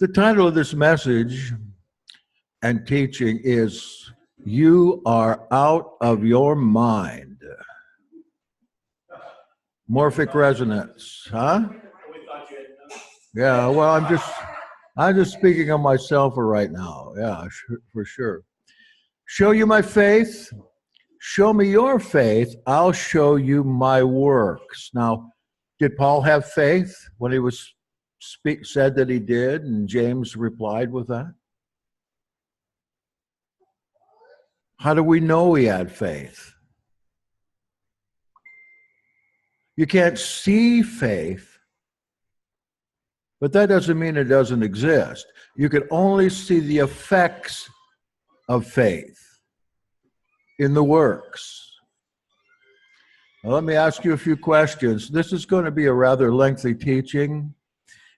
The title of this message and teaching is You Are Out of Your Mind. Morphic resonance, huh? Yeah, well, I'm just speaking of myself for right now. Yeah, for sure. Show you my faith. Show me your faith. I'll show you my works. Now, did Paul have faith when he was said that he did, and James replied with that? How do we know he had faith? You can't see faith, but that doesn't mean it doesn't exist. You can only see the effects of faith in the works. Now, let me ask you a few questions. This is going to be a rather lengthy teaching,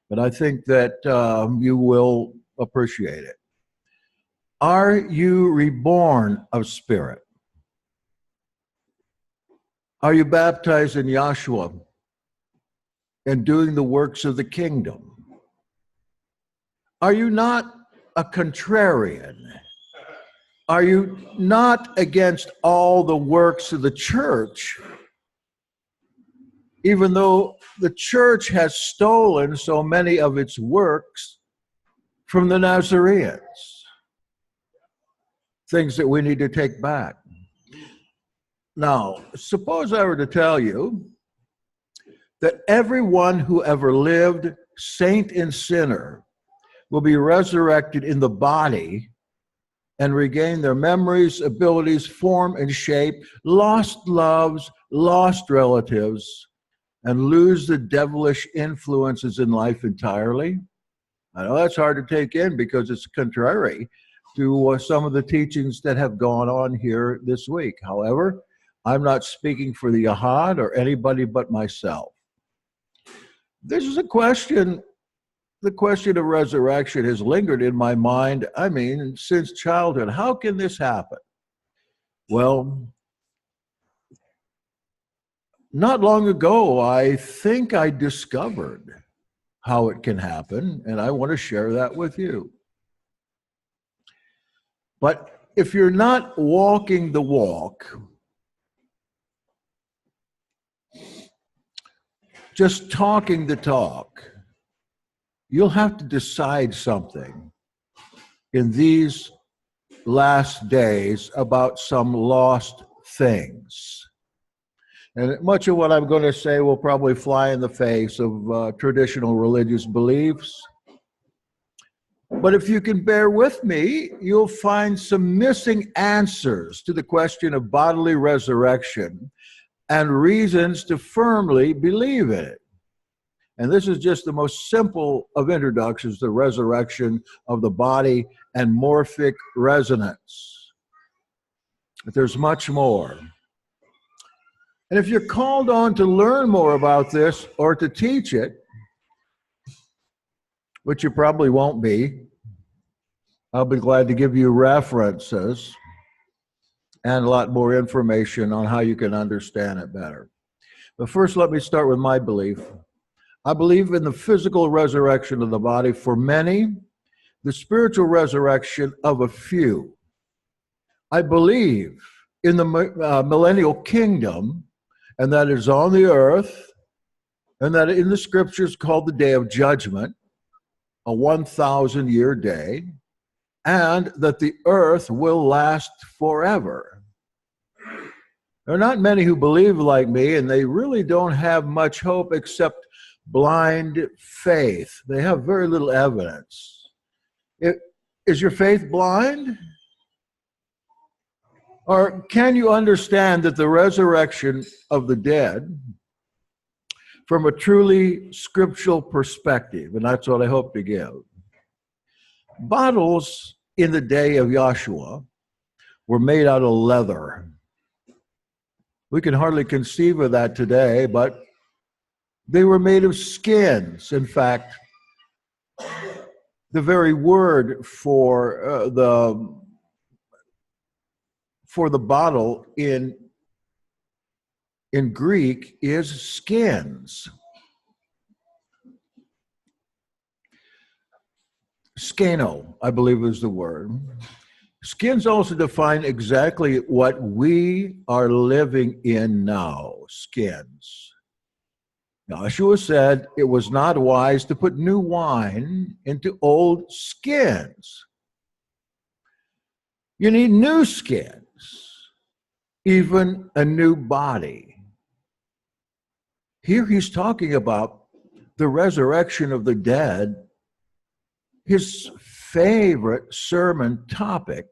but I think that you will appreciate it. Are you reborn of spirit? Are you baptized in Yahshua and doing the works of the kingdom? Are you not a contrarian? Are you not against all the works of the church, even though the church has stolen so many of its works from the Nazarenes? Things that we need to take back. Now, suppose I were to tell you that everyone who ever lived, saint and sinner, will be resurrected in the body and regain their memories, abilities, form, and shape, lost loves, lost relatives, and lose the devilish influences in life entirely. I know that's hard to take in because it's contrary to some of the teachings that have gone on here this week. However, I'm not speaking for the Ahad or anybody but myself. This is a question, the question of resurrection has lingered in my mind, since childhood. How can this happen? Well, not long ago, I think I discovered how it can happen, and I want to share that with you. But if you're not walking the walk, just talking the talk, you'll have to decide something in these last days about some lost things. And much of what I'm going to say will probably fly in the face of traditional religious beliefs. But if you can bear with me, you'll find some missing answers to the question of bodily resurrection and reasons to firmly believe in it. And this is just the most simple of introductions to the resurrection of the body and morphic resonance. But there's much more. And if you're called on to learn more about this or to teach it, which you probably won't be, I'll be glad to give you references and a lot more information on how you can understand it better. But first, let me start with my belief. I believe in the physical resurrection of the body for many, the spiritual resurrection of a few. I believe in the millennial kingdom, and that is on the earth, and that in the scriptures called the day of judgment, a 1,000-year day, and that the earth will last forever. There are not many who believe like me, and they really don't have much hope except blind faith. They have very little evidence. Is your faith blind? Or can you understand that the resurrection of the dead from a truly scriptural perspective? And that's what I hope to give. Bottles in the day of Yahshua were made out of leather. We can hardly conceive of that today, but they were made of skins. In fact, the very word for the bottle in Greek is skins. Skeno, I believe is the word. Skins also define exactly what we are living in now, skins. Joshua said it was not wise to put new wine into old skins. You need new skins, even a new body. Here he's talking about the resurrection of the dead, his favorite sermon topic,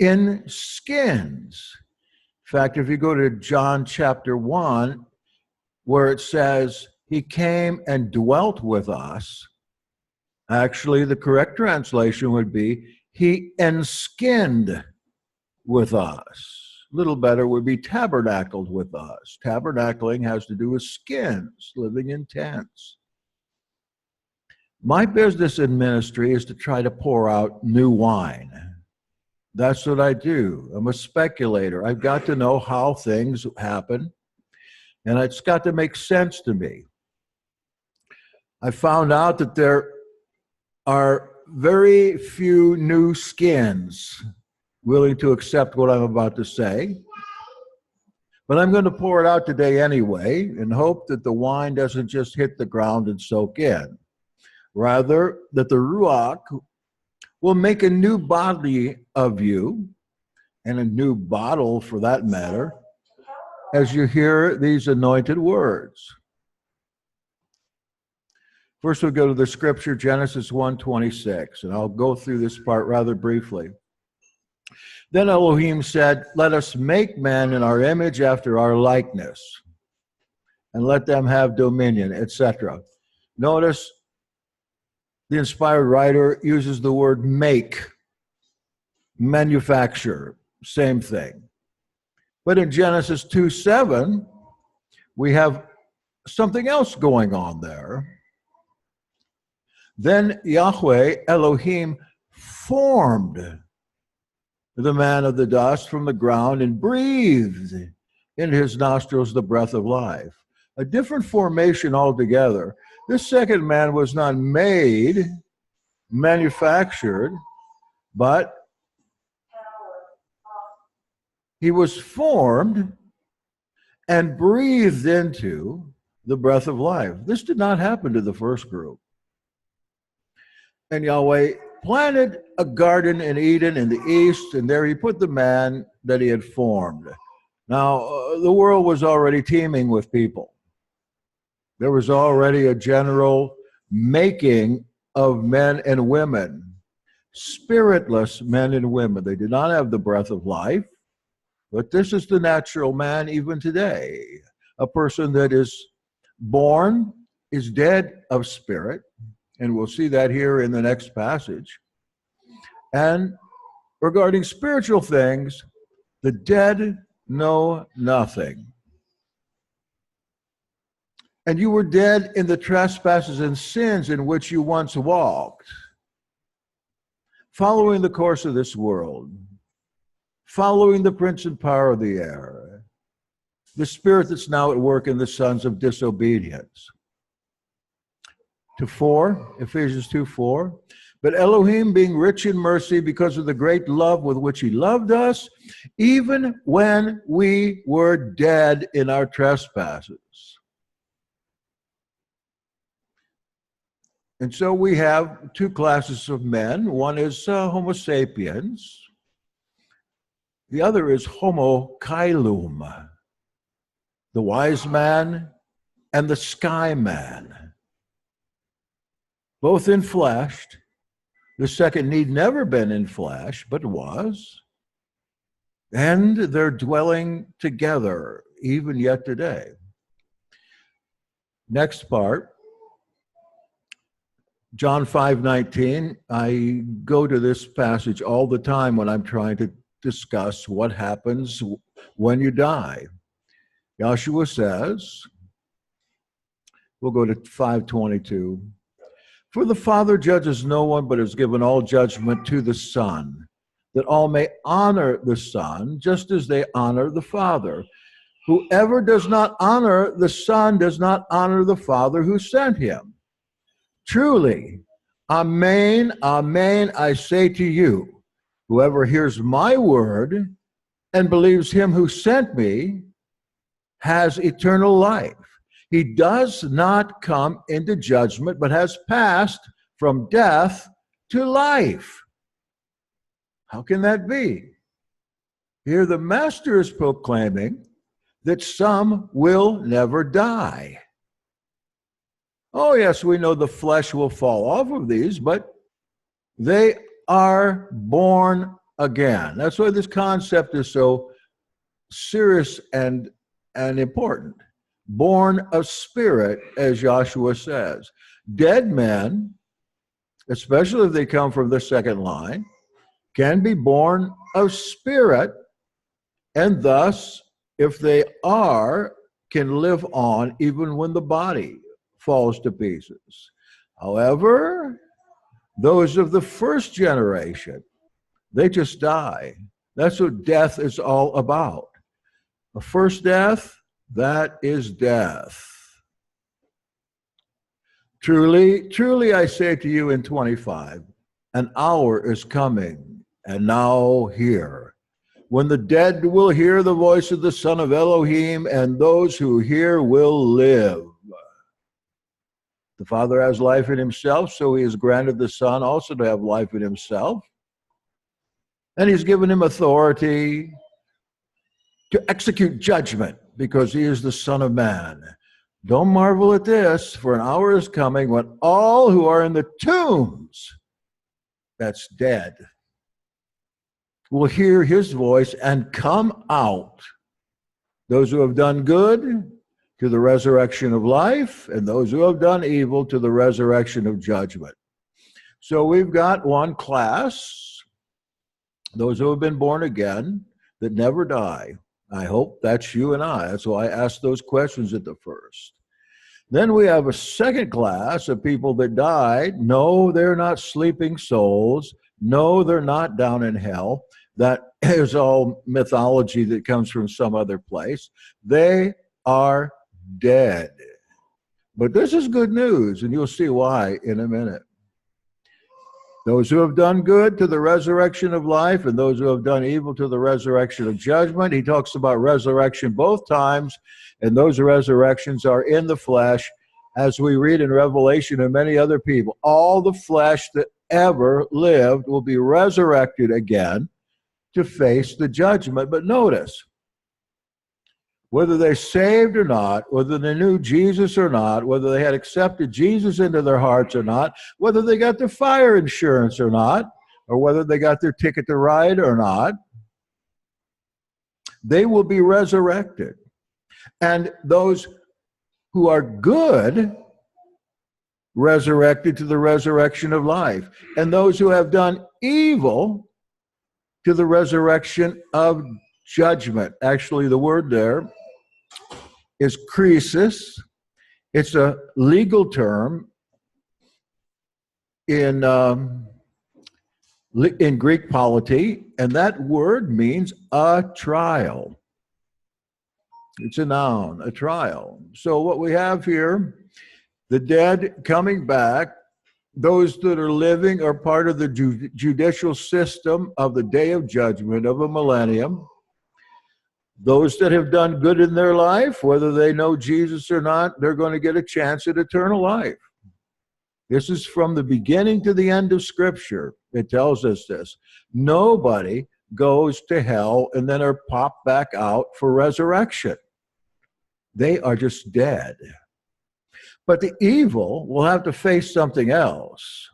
in skins. In fact, if you go to John chapter 1, where it says, he came and dwelt with us, actually the correct translation would be, he enskinned with us. A little better would be tabernacled with us. Tabernacling has to do with skins, living in tents. My business in ministry is to try to pour out new wine. That's what I do. I'm a speculator. I've got to know how things happen, and it's got to make sense to me. I found out that there are very few new skins willing to accept what I'm about to say. But I'm going to pour it out today anyway and hope that the wine doesn't just hit the ground and soak in. Rather, that the Ruach will make a new body of you, and a new bottle for that matter, as you hear these anointed words. First, we'll go to the scripture, Genesis 1:26, and I'll go through this part rather briefly. Then Elohim said, let us make man in our image after our likeness, and let them have dominion, etc. Notice the inspired writer uses the word make, manufacture, same thing. But in Genesis 2:7, we have something else going on there. Then Yahweh, Elohim, formed the man of the dust from the ground and breathed in his nostrils the breath of life. A different formation altogether. This second man was not made, manufactured, but he was formed and breathed into the breath of life. This did not happen to the first group. And Yahweh planted a garden in Eden in the east, and there he put the man that he had formed. Now, the world was already teeming with people. There was already a general making of men and women, spiritless men and women. They did not have the breath of life, but this is the natural man even today. A person that is born is dead of spirit, and we'll see that here in the next passage. And regarding spiritual things, the dead know nothing. And you were dead in the trespasses and sins in which you once walked, following the course of this world, following the prince and power of the air, the spirit that's now at work in the sons of disobedience. To 4, Ephesians 2:4. But Elohim, being rich in mercy because of the great love with which he loved us, even when we were dead in our trespasses. And so we have two classes of men. One is Homo sapiens. The other is Homo kailum, the wise man and the sky man. Both in flesh. The second need never been in flesh, but was. And they're dwelling together, even yet today. Next part, John 5:19. I go to this passage all the time when I'm trying to discuss what happens when you die. Joshua says, we'll go to 5:22. For the Father judges no one, but has given all judgment to the Son, that all may honor the Son, just as they honor the Father. Whoever does not honor the Son does not honor the Father who sent him. Truly, Amen, amen, I say to you, whoever hears my word and believes him who sent me has eternal life. He does not come into judgment, but has passed from death to life. How can that be? Here the master is proclaiming that some will never die. Oh, yes, we know the flesh will fall off of these, but they are born again. That's why this concept is so serious and important. Born of spirit, as Joshua says. Dead men, especially if they come from the second line, can be born of spirit, and thus, if they are, can live on even when the body falls to pieces. However, those of the first generation, they just die. That's what death is all about. The first death, that is death. Truly, truly, I say to you in 25, an hour is coming, and now here, when the dead will hear the voice of the Son of Elohim, and those who hear will live. The Father has life in himself, so he has granted the Son also to have life in himself. And he's given him authority to execute judgment, because he is the Son of Man. Don't marvel at this, for an hour is coming when all who are in the tombs, that's dead, will hear his voice and come out. Those who have done good to the resurrection of life, and those who have done evil to the resurrection of judgment. So we've got one class, those who have been born again, that never die. I hope that's you and I. That's why I asked those questions at the first. Then we have a second class of people that died. No, they're not sleeping souls. No, they're not down in hell. That is all mythology that comes from some other place. They are dead. But this is good news, and you'll see why in a minute. Those who have done good to the resurrection of life, and those who have done evil to the resurrection of judgment. He talks about resurrection both times, and those resurrections are in the flesh, as we read in Revelation and many other people. All the flesh that ever lived will be resurrected again to face the judgment. But notice, whether they're saved or not, whether they knew Jesus or not, whether they had accepted Jesus into their hearts or not, whether they got their fire insurance or not, or whether they got their ticket to ride or not, they will be resurrected. And those who are good, resurrected to the resurrection of life. And those who have done evil, to the resurrection of judgment. Actually, the word there is krisis. It's a legal term in Greek polity, and that word means a trial. It's a noun, a trial. So what we have here, the dead coming back, those that are living are part of the judicial system of the day of judgment of a millennium. Those that have done good in their life, whether they know Jesus or not, they're going to get a chance at eternal life. This is from the beginning to the end of Scripture. It tells us this. Nobody goes to hell and then are popped back out for resurrection. They are just dead. But the evil will have to face something else.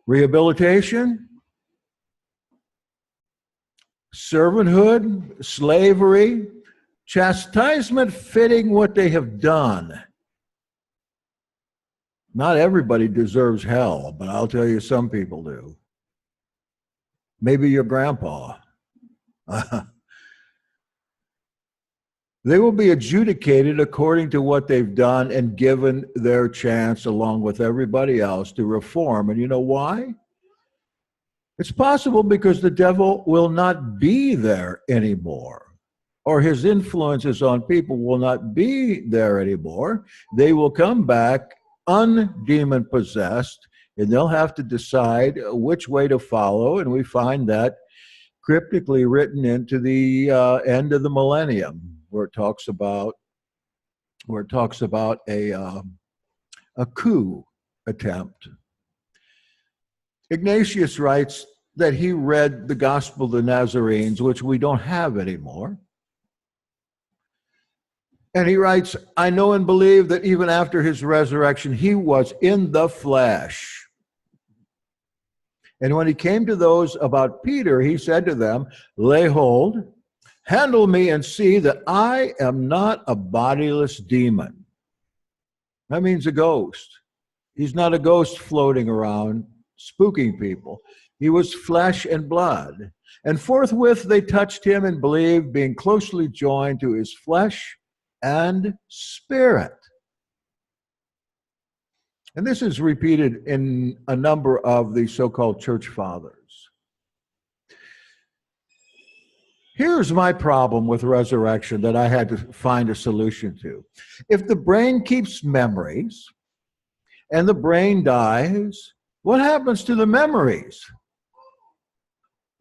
Rehabilitation, servanthood, slavery, chastisement fitting what they have done. Not everybody deserves hell, but I'll tell you, some people do. Maybe your grandpa. They will be adjudicated according to what they've done and given their chance along with everybody else to reform. And you know why? It's possible because the devil will not be there anymore, or his influences on people will not be there anymore. They will come back undemon possessed, and they'll have to decide which way to follow. And we find that cryptically written into the end of the millennium, where it talks about a coup attempt. Ignatius writes that he read the Gospel of the Nazarenes, which we don't have anymore. And he writes, I know and believe that even after his resurrection, he was in the flesh. And when he came to those about Peter, he said to them, lay hold, handle me and see that I am not a bodiless demon. That means a ghost. He's not a ghost floating around, spooking people. He was flesh and blood. And forthwith they touched him and believed, being closely joined to his flesh and spirit. And this is repeated in a number of the so-called church fathers. Here's my problem with resurrection that I had to find a solution to. If the brain keeps memories and the brain dies, what happens to the memories?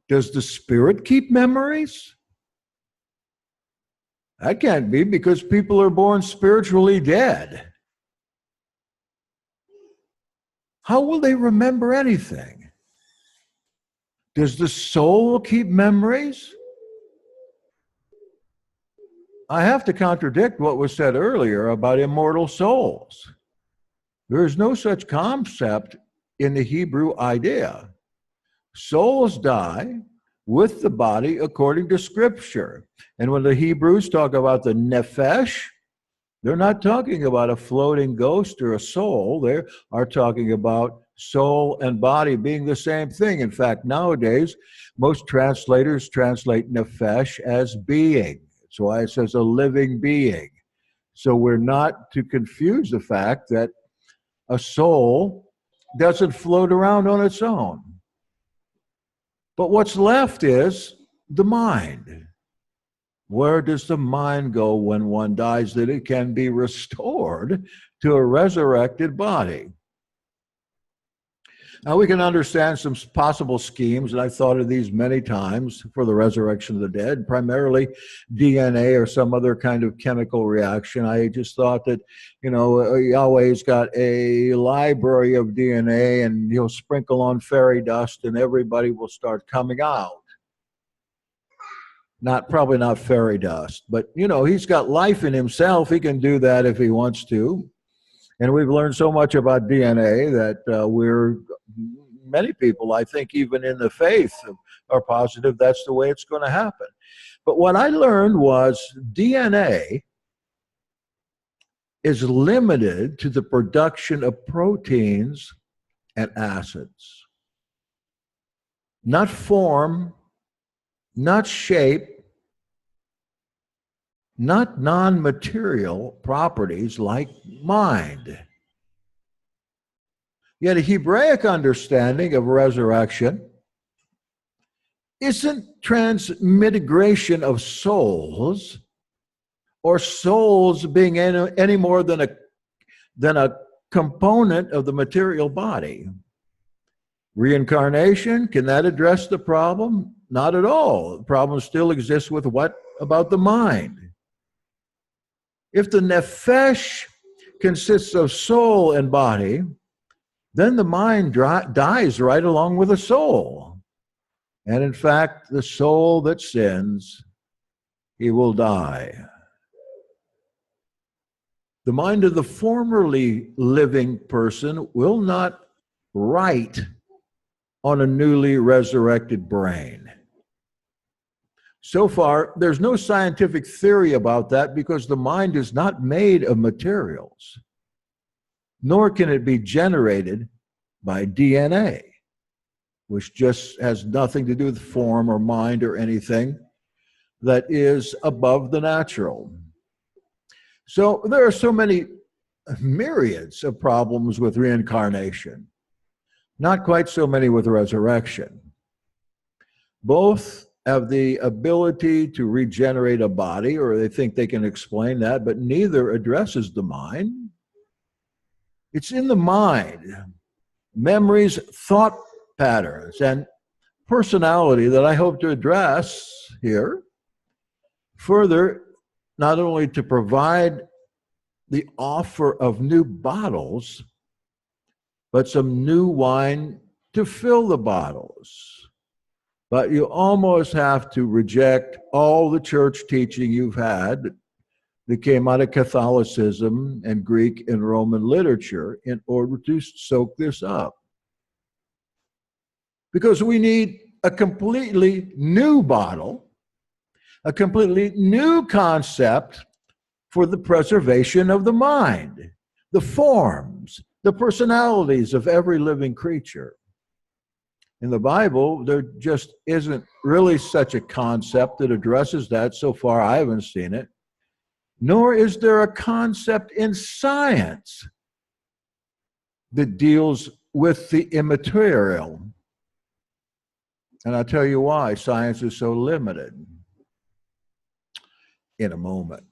Does the spirit keep memories? That can't be, because people are born spiritually dead. How will they remember anything? Does the soul keep memories? I have to contradict what was said earlier about immortal souls. There is no such concept in the Hebrew idea. Souls die with the body according to Scripture. And when the Hebrews talk about the nephesh, they're not talking about a floating ghost or a soul. They are talking about soul and body being the same thing. In fact, nowadays, most translators translate nephesh as being. That's why it says a living being. So we're not to confuse the fact that a soul doesn't float around on its own. But what's left is the mind. Where does the mind go when one dies that it can be restored to a resurrected body? Now, we can understand some possible schemes, and I've thought of these many times for the resurrection of the dead, primarily DNA or some other kind of chemical reaction. I just thought that, Yahweh's got a library of DNA, and he'll sprinkle on fairy dust, and everybody will start coming out. Probably not fairy dust, but, he's got life in himself. He can do that if he wants to. And we've learned so much about DNA that many people, I think, even in the faith, are positive that's the way it's going to happen. But what I learned was DNA is limited to the production of proteins and acids. Not form, not shape, not non-material properties like mind. Yet a Hebraic understanding of resurrection isn't transmigration of souls, or souls being any more than a component of the material body. Reincarnation, can that address the problem? Not at all. The problem still exists with what about the mind? If the nephesh consists of soul and body, then the mind dies right along with the soul. And in fact, the soul that sins, he will die. The mind of the formerly living person will not write on a newly resurrected brain. So far, there's no scientific theory about that, because the mind is not made of materials, nor can it be generated by DNA, which just has nothing to do with form or mind or anything that is above the natural. So there are so many myriads of problems with reincarnation, not quite so many with resurrection. Both have the ability to regenerate a body, or they think they can explain that, but neither addresses the mind. It's in the mind. Memories, thought patterns, and personality that I hope to address here. Further, not only to provide the offer of new bottles, but some new wine to fill the bottles. But you almost have to reject all the church teaching you've had that came out of Catholicism and Greek and Roman literature in order to soak this up. Because we need a completely new bottle, a completely new concept for the preservation of the mind, the forms, the personalities of every living creature. In the Bible, there just isn't really such a concept that addresses that. So far, I haven't seen it. Nor is there a concept in science that deals with the immaterial. And I'll tell you why science is so limited in a moment.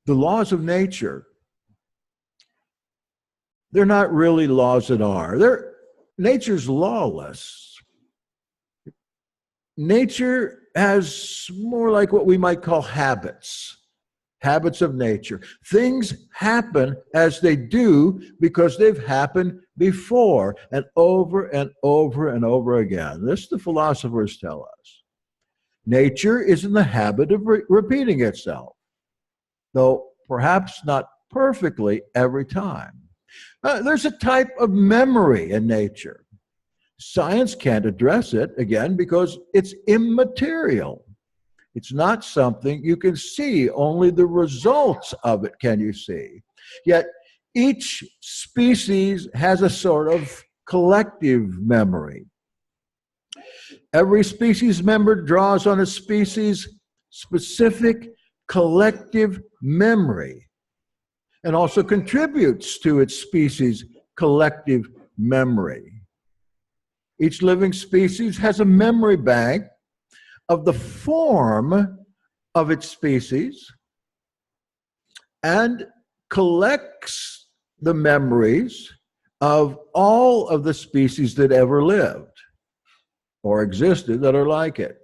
The laws of nature, they're not really laws that are. Nature's lawless. Nature has more like what we might call habits of nature. Things happen as they do because they've happened before and over and over and over again. This the philosophers tell us. Nature is in the habit of repeating itself, though perhaps not perfectly every time. There's a type of memory in nature. Science can't address it, again, because it's immaterial. It's not something you can see. Only the results of it can you see. Yet each species has a sort of collective memory. Every species member draws on a species' specific collective memory and also contributes to its species' collective memory. Each living species has a memory bank of the form of its species and collects the memories of all of the species that ever lived or existed that are like it.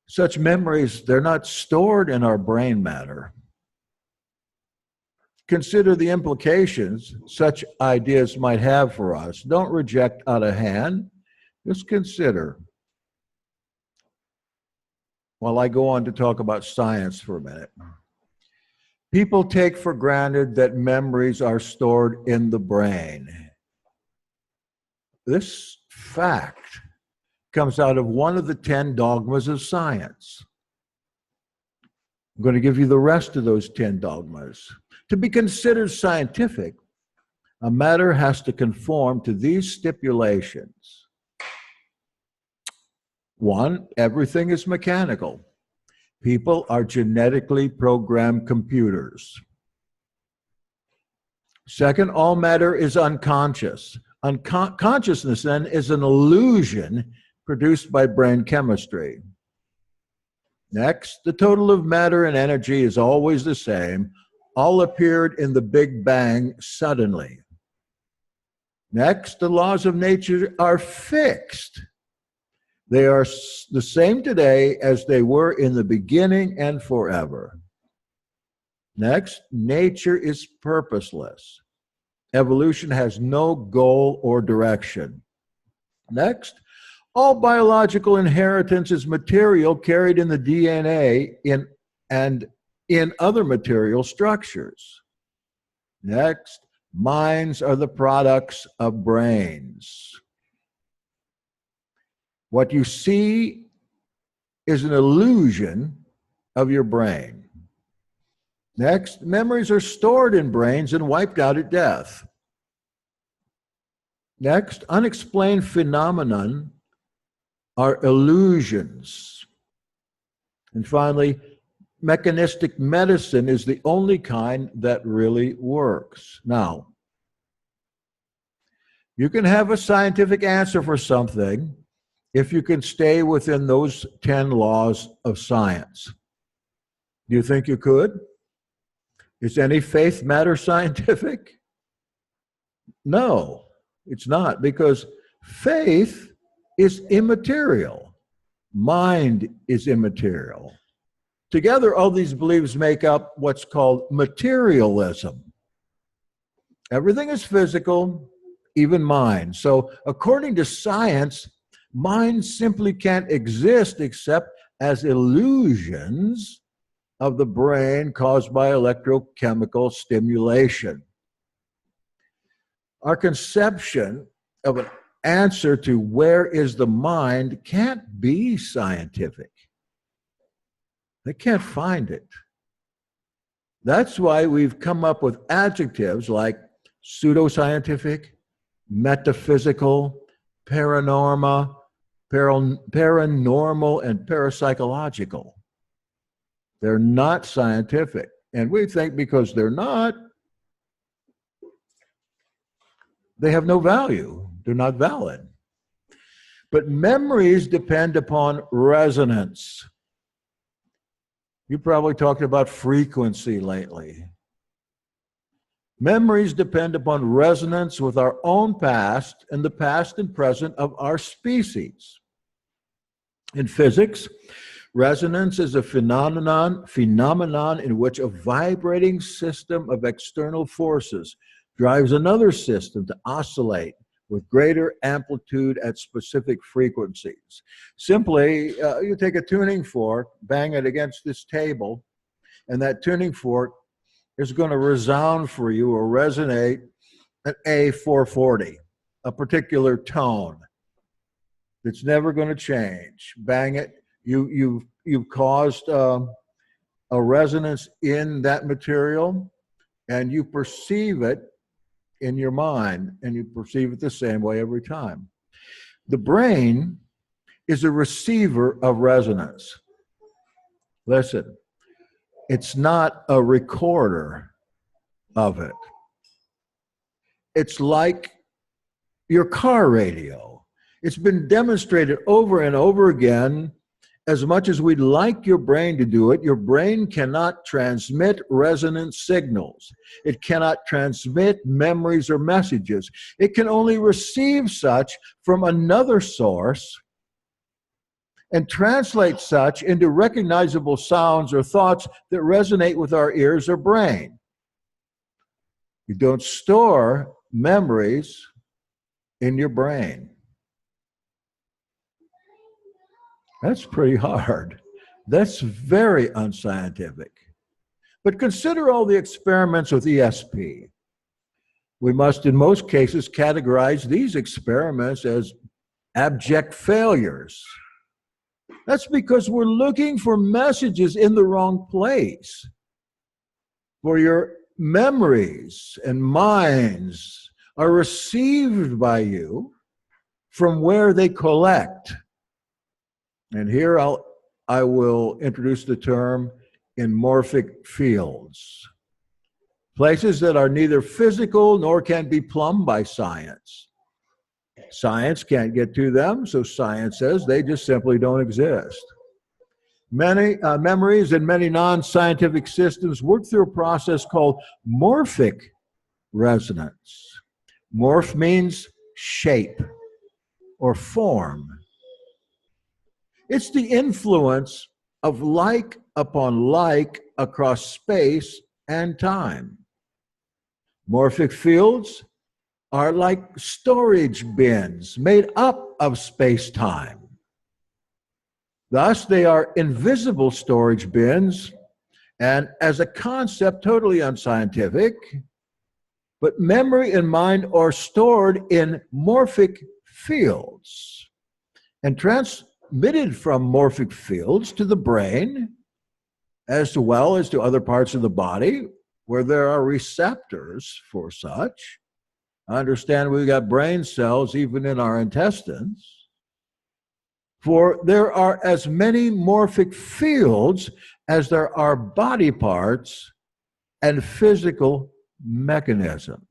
Such memories, they're not stored in our brain matter. Consider the implications such ideas might have for us. Don't reject out of hand. Just consider. While I go on to talk about science for a minute. People take for granted that memories are stored in the brain. This fact comes out of one of the 10 dogmas of science. I'm going to give you the rest of those 10 dogmas. To be considered scientific, a matter has to conform to these stipulations. 1, everything is mechanical. People are genetically programmed computers. 2, all matter is unconscious. Consciousness, then, is an illusion produced by brain chemistry. Next, the total of matter and energy is always the same. All appeared in the Big Bang suddenly. Next, the laws of nature are fixed. They are the same today as they were in the beginning and forever. Next, nature is purposeless. Evolution has no goal or direction. Next, all biological inheritance is material carried in the DNA and in other material structures. Next, minds are the products of brains. What you see is an illusion of your brain. Next, memories are stored in brains and wiped out at death. Next, unexplained phenomenon are illusions. And finally, mechanistic medicine is the only kind that really works. Now, you can have a scientific answer for something if you can stay within those 10 laws of science. Do you think you could? Is any faith matter scientific? No, it's not, because faith is immaterial. Mind is immaterial. Together, all these beliefs make up what's called materialism. Everything is physical, even mind. So, according to science, mind simply can't exist except as illusions of the brain caused by electrochemical stimulation. Our conception of an answer to where is the mind can't be scientific. They can't find it. That's why we've come up with adjectives like pseudoscientific, metaphysical, paranormal, and parapsychological. They're not scientific. And we think because they're not, they have no value. They're not valid. But memories depend upon resonance. You probably talked about frequency lately. Memories depend upon resonance with our own past and the past and present of our species. In physics, resonance is a phenomenon in which a vibrating system of external forces drives another system to oscillate with greater amplitude at specific frequencies. Simply, you take a tuning fork, bang it against this table, and that tuning fork is going to resound for you or resonate at A440, a particular tone that's never going to change. Bang it, you've caused a resonance in that material, and you perceive it in your mind, and you perceive it the same way every time. The brain is a receiver of resonance. Listen, it's not a recorder of it. It's like your car radio. It's been demonstrated over and over again. As much as we'd like your brain to do it, your brain cannot transmit resonant signals. It cannot transmit memories or messages. It can only receive such from another source and translate such into recognizable sounds or thoughts that resonate with our ears or brain. You don't store memories in your brain. That's pretty hard. That's very unscientific. But consider all the experiments with ESP. We must, in most cases, categorize these experiments as abject failures. That's because we're looking for messages in the wrong place. For your memories and minds are received by you from where they collect. And here I will introduce the term in morphic fields. Places that are neither physical nor can be plumbed by science. Science can't get to them, so science says they just simply don't exist. Many memories and many non-scientific systems work through a process called morphic resonance. Morph means shape or form. It's the influence of like upon like across space and time. Morphic fields are like storage bins made up of space-time. Thus, they are invisible storage bins, and as a concept, totally unscientific, but memory and mind are stored in morphic fields and transmitted from morphic fields to the brain, as well as to other parts of the body where there are receptors for such. I understand we've got brain cells even in our intestines. For there are as many morphic fields as there are body parts and physical mechanisms.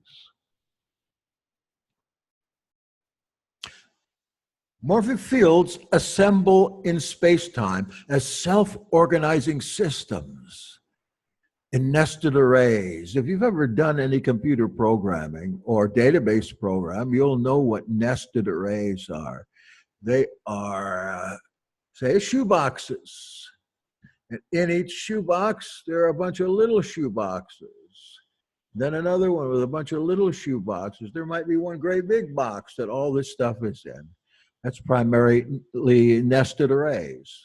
Morphic fields assemble in space-time as self-organizing systems. in nested arrays. If you've ever done any computer programming or database program, you'll know what nested arrays are. They are, say, shoeboxes. And in each shoebox, there are a bunch of little shoeboxes. Then another one with a bunch of little shoeboxes. There might be one great big box that all this stuff is in. That's primarily nested arrays.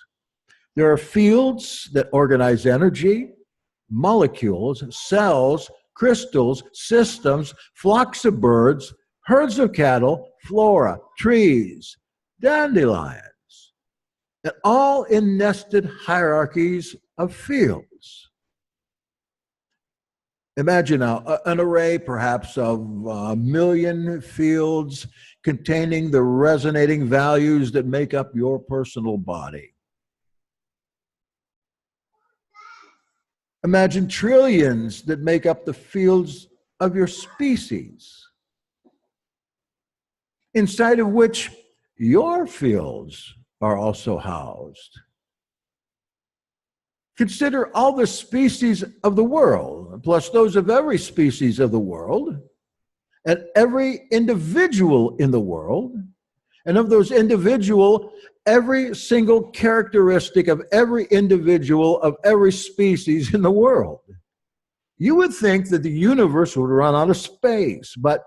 There are fields that organize energy, molecules, cells, crystals, systems, flocks of birds, herds of cattle, flora, trees, dandelions, and all in nested hierarchies of fields. Imagine now an array perhaps of a million fields containing the resonating values that make up your personal body. Imagine trillions that make up the fields of your species, inside of which your fields are also housed. Consider all the species of the world, plus those of every species of the world, and every individual in the world, and of those individual, every single characteristic of every individual of every species in the world. You would think that the universe would run out of space, but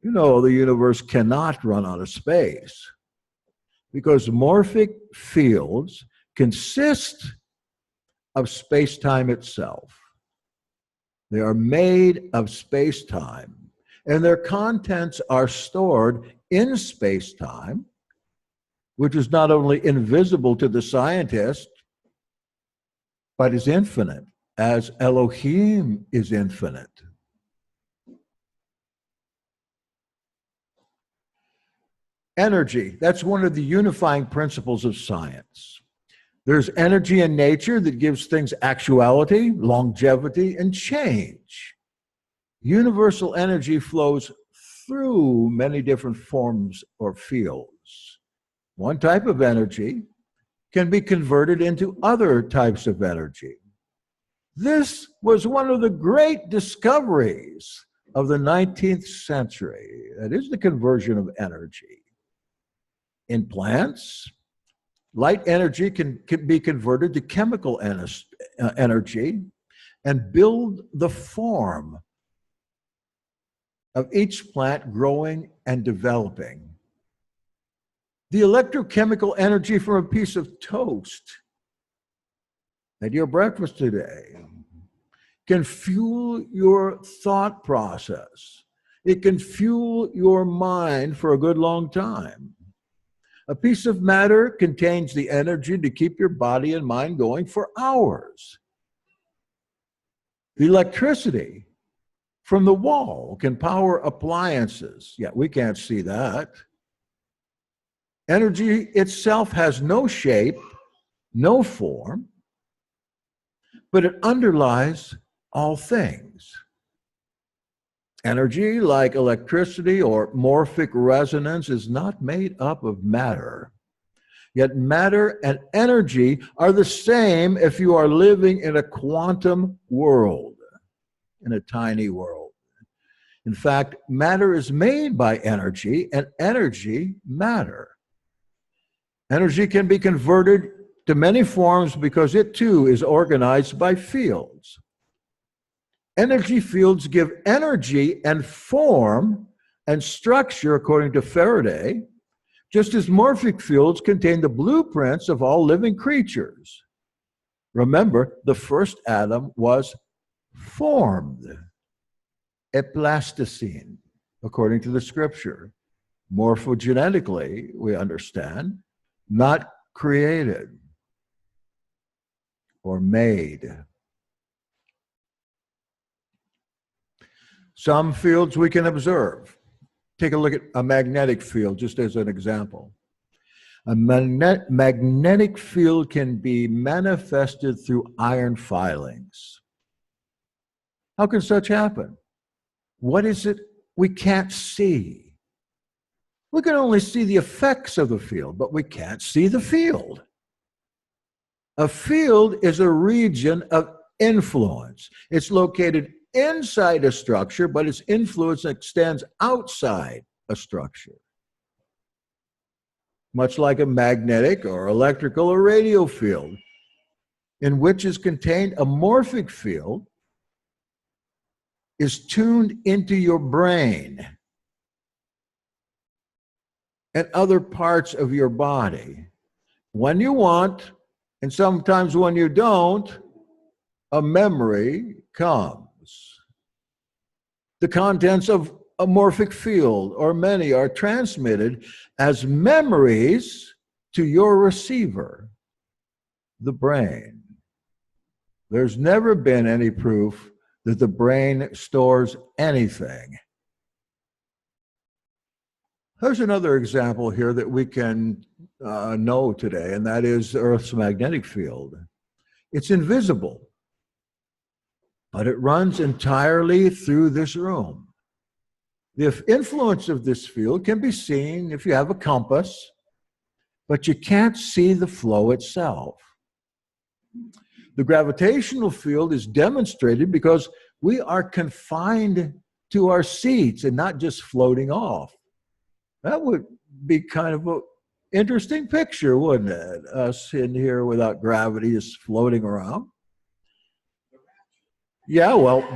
you know the universe cannot run out of space because morphic fields consist of space-time itself. They are made of space-time, and their contents are stored in space-time, which is not only invisible to the scientist, but is infinite, as Elohim is infinite. Energy, that's one of the unifying principles of science. There's energy in nature that gives things actuality, longevity, and change. Universal energy flows through many different forms or fields. One type of energy can be converted into other types of energy. This was one of the great discoveries of the 19th century. That is the conversion of energy. In plants, light energy can be converted to chemical energy and build the form of each plant growing and developing. The electrochemical energy from a piece of toast at your breakfast today can fuel your thought process. It can fuel your mind for a good long time. A piece of matter contains the energy to keep your body and mind going for hours. The electricity from the wall can power appliances. Yeah, we can't see that. Energy itself has no shape, no form, but it underlies all things. Energy, like electricity or morphic resonance, is not made up of matter. Yet matter and energy are the same if you are living in a quantum world, in a tiny world. In fact, matter is made by energy, and energy, matter. Energy can be converted to many forms because it too is organized by fields. Energy fields give energy and form and structure according to Faraday, just as morphic fields contain the blueprints of all living creatures. Remember, the first atom was formed, eplasticine, according to the scripture. Morphogenetically, we understand, not created or made. Some fields we can observe. Take a look at a magnetic field, just as an example. A magnetic field can be manifested through iron filings. How can such happen? What is it we can't see? We can only see the effects of the field, but we can't see the field. A field is a region of influence. It's located inside a structure, but its influence extends outside a structure. Much like a magnetic or electrical or radio field, in which is contained a morphic field, is tuned into your brain and other parts of your body. When you want, and sometimes when you don't, a memory comes. The contents of a morphic field, or many, are transmitted as memories to your receiver, the brain. There's never been any proof that the brain stores anything. There's another example here that we can know today, and that is Earth's magnetic field. It's invisible, but it runs entirely through this room. The influence of this field can be seen if you have a compass, but you can't see the flow itself. The gravitational field is demonstrated because we are confined to our seats and not just floating off. That would be kind of an interesting picture, wouldn't it? Us in here without gravity, just floating around. Yeah, well,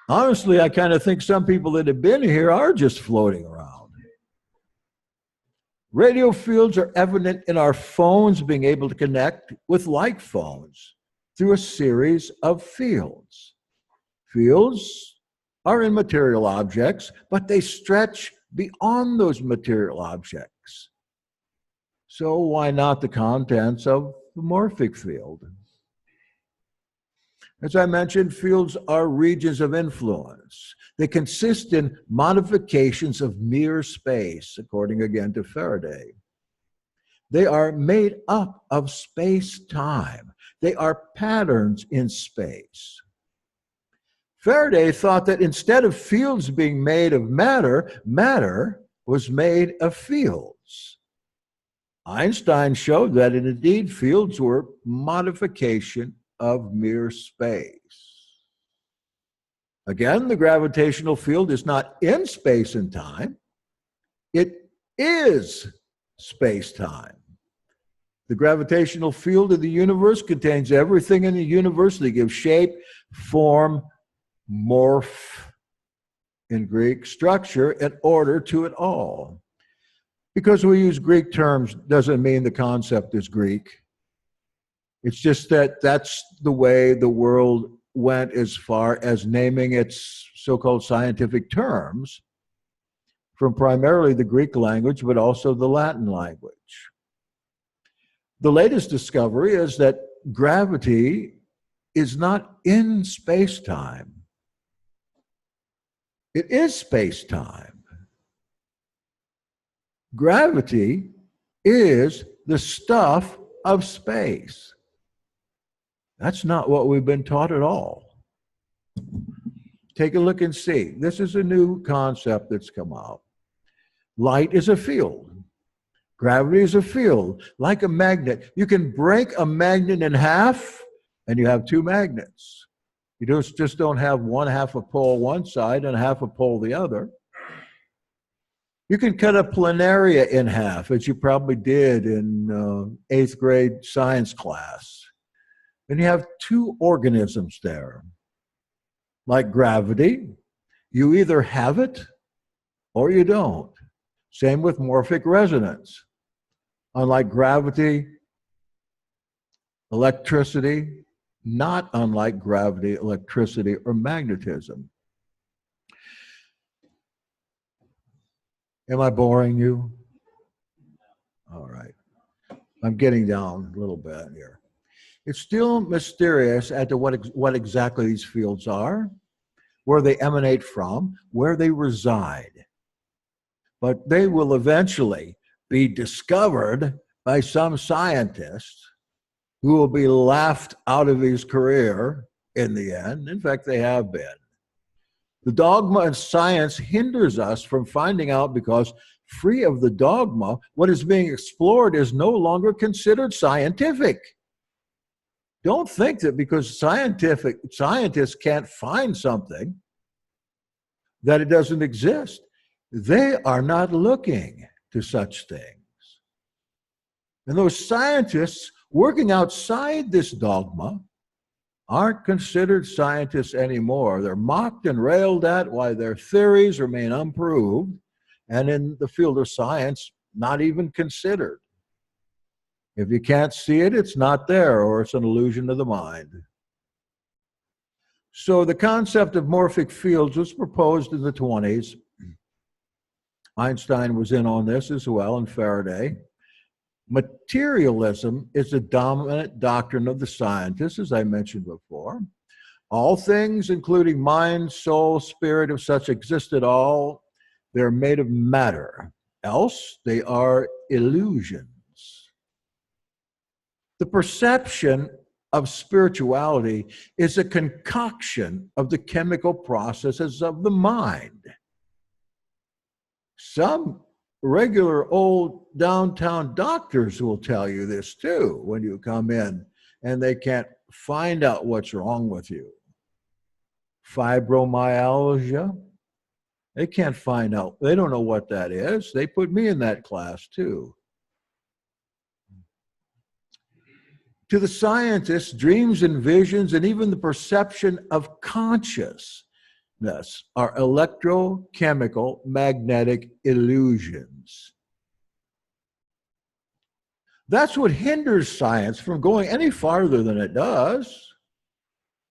honestly, I kind of think some people that have been here are just floating around. Radio fields are evident in our phones being able to connect with like phones through a series of fields. Fields are in material objects, but they stretch beyond those material objects. So why not the contents of the morphic field? As I mentioned, fields are regions of influence. They consist in modifications of mere space, according again to Faraday. They are made up of space-time. They are patterns in space. Faraday thought that instead of fields being made of matter, matter was made of fields. Einstein showed that indeed fields were modification of mere space. Again, the gravitational field is not in space and time. It is space-time. The gravitational field of the universe contains everything in the universe that gives shape, form, morph, in Greek, structure, and order to it all. Because we use Greek terms doesn't mean the concept is Greek. It's just that that's the way the world went as far as naming its so-called scientific terms from primarily the Greek language, but also the Latin language. The latest discovery is that gravity is not in space-time. It is space-time. Gravity is the stuff of space. That's not what we've been taught at all. Take a look and see. This is a new concept that's come out. Light is a field. Gravity is a field, like a magnet. You can break a magnet in half, and you have two magnets. You just don't have one half a pole one side and half a pole the other. You can cut a planaria in half, as you probably did in 8th grade science class. And you have two organisms there. Like gravity, you either have it or you don't. Same with morphic resonance. Unlike gravity, electricity, not unlike gravity, electricity, or magnetism. Am I boring you? All right. I'm getting down a little bit here. It's still mysterious as to what exactly these fields are, where they emanate from, where they reside. But they will eventually be discovered by some scientist who will be laughed out of his career in the end. In fact, they have been. The dogma of science hinders us from finding out because, free of the dogma, what is being explored is no longer considered scientific. Don't think that because scientists can't find something that it doesn't exist. They are not looking to such things. And those scientists working outside this dogma aren't considered scientists anymore. They're mocked and railed at while their theories remain unproved, and in the field of science, not even considered. If you can't see it, it's not there, or it's an illusion of the mind. So the concept of morphic fields was proposed in the 20s. Einstein was in on this as well, and Faraday. Materialism is the dominant doctrine of the scientists, as I mentioned before. All things, including mind, soul, spirit, if such exist at all, they're made of matter. Else, they are illusions. The perception of spirituality is a concoction of the chemical processes of the mind. Some regular old downtown doctors will tell you this too when you come in and they can't find out what's wrong with you. Fibromyalgia, they can't find out. They don't know what that is. They put me in that class too. To the scientists, dreams and visions and even the perception of consciousness are electrochemical magnetic illusions. That's what hinders science from going any farther than it does,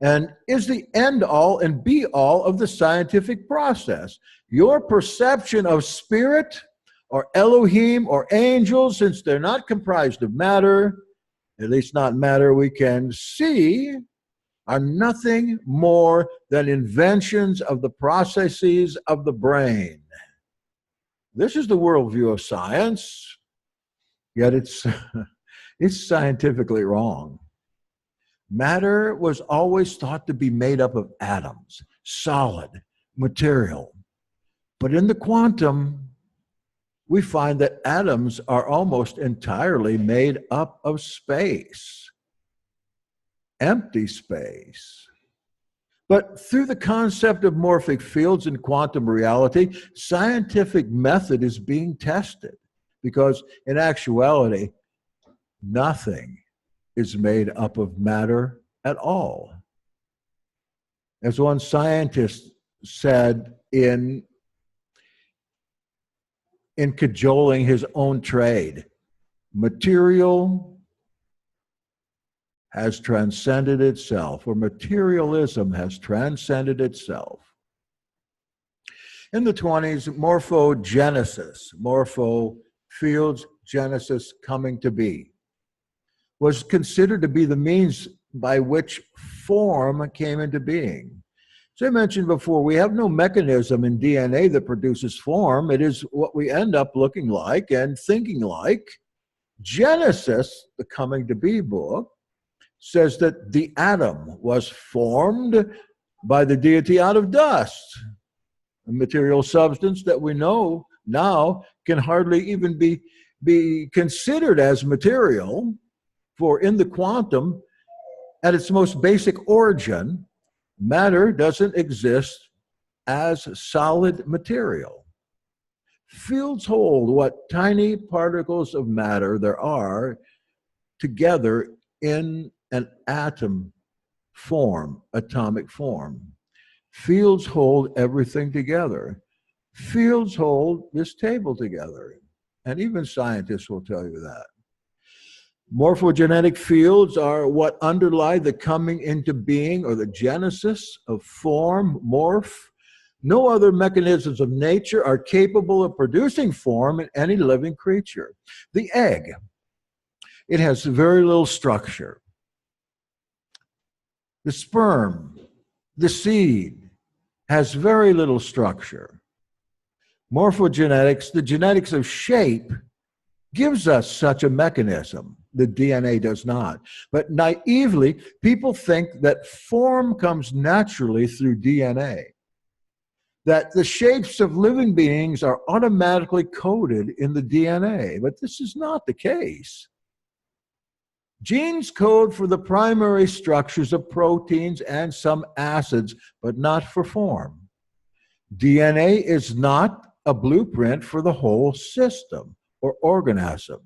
and is the end all and be all of the scientific process. Your perception of spirit or Elohim or angels, since they're not comprised of matter, at least not matter we can see, are nothing more than inventions of the processes of the brain. This is the worldview of science, yet it's scientifically wrong. Matter was always thought to be made up of atoms, solid, material. But in the quantum, we find that atoms are almost entirely made up of space, empty space. But through the concept of morphic fields in quantum reality, scientific method is being tested, because in actuality, nothing is made up of matter at all. As one scientist said in cajoling his own trade, material has transcended itself, or materialism has transcended itself. In the 20s, morphogenesis, morpho fields, genesis, coming to be, was considered to be the means by which form came into being. As I mentioned before, we have no mechanism in DNA that produces form. It is what we end up looking like and thinking like. Genesis, the coming to be book, says that the atom was formed by the deity out of dust, a material substance that we know now can hardly even be considered as material, for in the quantum, at its most basic origin, matter doesn't exist as solid material. Fields hold what tiny particles of matter there are together in an atom form, atomic form. Fields hold everything together. Fields hold this table together. And even scientists will tell you that. Morphogenetic fields are what underlie the coming into being or the genesis of form, morph. No other mechanisms of nature are capable of producing form in any living creature. The egg, it has very little structure. The sperm, the seed, has very little structure. Morphogenetics, the genetics of shape, gives us such a mechanism. The DNA does not. But naively, people think that form comes naturally through DNA, that the shapes of living beings are automatically coded in the DNA. But this is not the case. Genes code for the primary structures of proteins and some acids, but not for form. DNA is not a blueprint for the whole system or organism.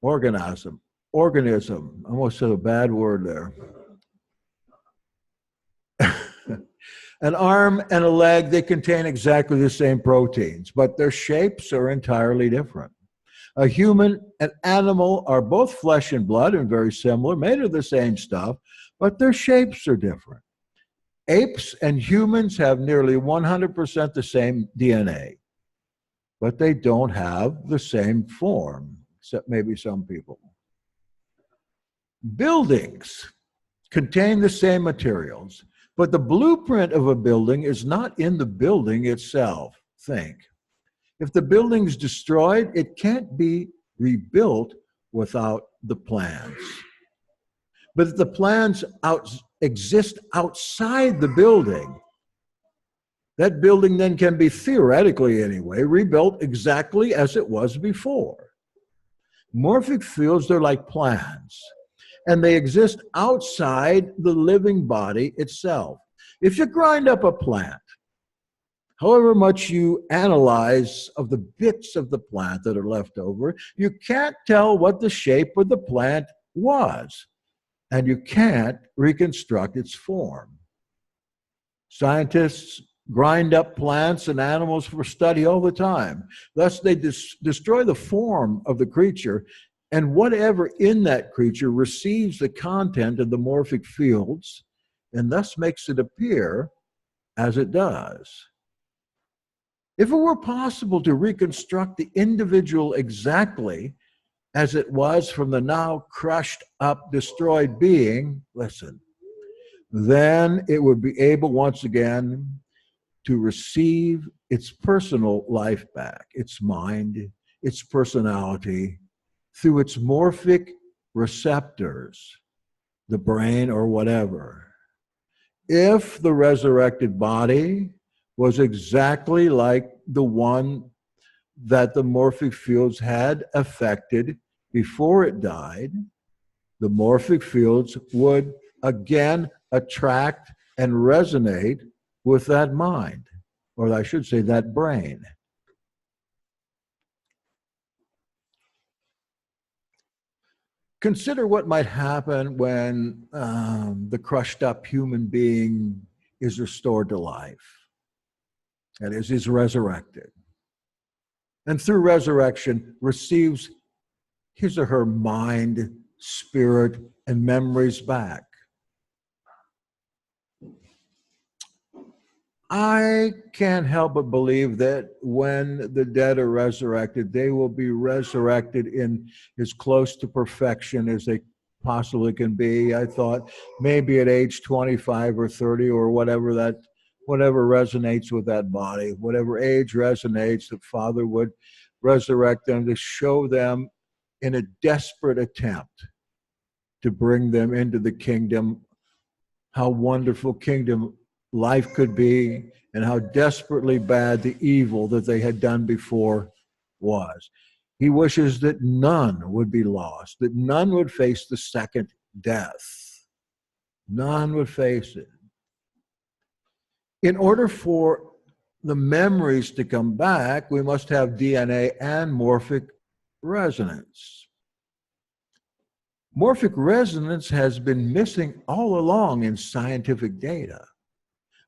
Organism. I almost said a bad word there. An arm and a leg, they contain exactly the same proteins, but their shapes are entirely different. A human and animal are both flesh and blood and very similar, made of the same stuff, but their shapes are different. Apes and humans have nearly 100% the same DNA, but they don't have the same form, except maybe some people. Buildings contain the same materials, but the blueprint of a building is not in the building itself. Think. If the building's destroyed, it can't be rebuilt without the plans. But if the plans exist outside the building, that building then can be, theoretically anyway, rebuilt exactly as it was before. Morphic fields, they're like plans, and they exist outside the living body itself. If you grind up a plant, however much you analyze of the bits of the plant that are left over, you can't tell what the shape of the plant was, and you can't reconstruct its form. Scientists grind up plants and animals for study all the time. Thus, they destroy the form of the creature, and whatever in that creature receives the content of the morphic fields, and thus makes it appear as it does. If it were possible to reconstruct the individual exactly as it was from the now crushed up, destroyed being, listen, then it would be able once again to receive its personal life back, its mind, its personality, through its morphic receptors, the brain or whatever. If the resurrected body was exactly like the one that the morphic fields had affected before it died, the morphic fields would again attract and resonate with that mind, or I should say that brain. Consider what might happen when the crushed up human being is restored to life. That is resurrected. And through resurrection receives his or her mind, spirit, and memories back. I can't help but believe that when the dead are resurrected, they will be resurrected in as close to perfection as they possibly can be. I thought maybe at age 25 or 30 or whatever resonates with that body, whatever age resonates, the Father would resurrect them to show them in a desperate attempt to bring them into the kingdom, how wonderful kingdom life could be, and how desperately bad the evil that they had done before was. He wishes that none would be lost, that none would face the second death. None would face it. In order for the memories to come back, we must have DNA and morphic resonance. Morphic resonance has been missing all along in scientific data.